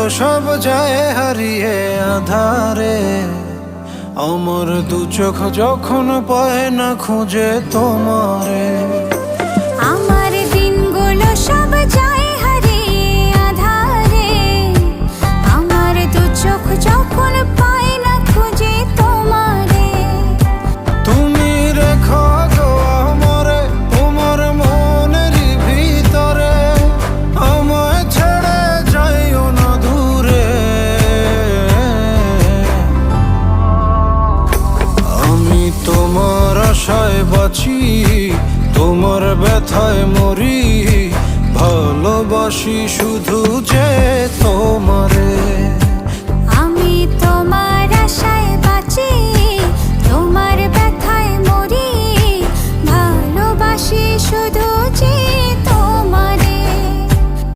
সব যায় হারিয়ে আধারে। আমার দু চোখ যখন পায় না খুঁজে তোমারে। আমার দিনগুলো সব যায় হারিয়ে আঁধারে। আমার দু চোখ যখন পায় না খুঁজে তোমারে। তুমি রেখো গো আমারে তোমার মনেরই ভিতরে, আমায় ছেড়ে যাইও না দূরে। আমি তোমার আশায় বাঁচি, তোমার ব্যথায় মরি, ভালোবাসি শুধু যে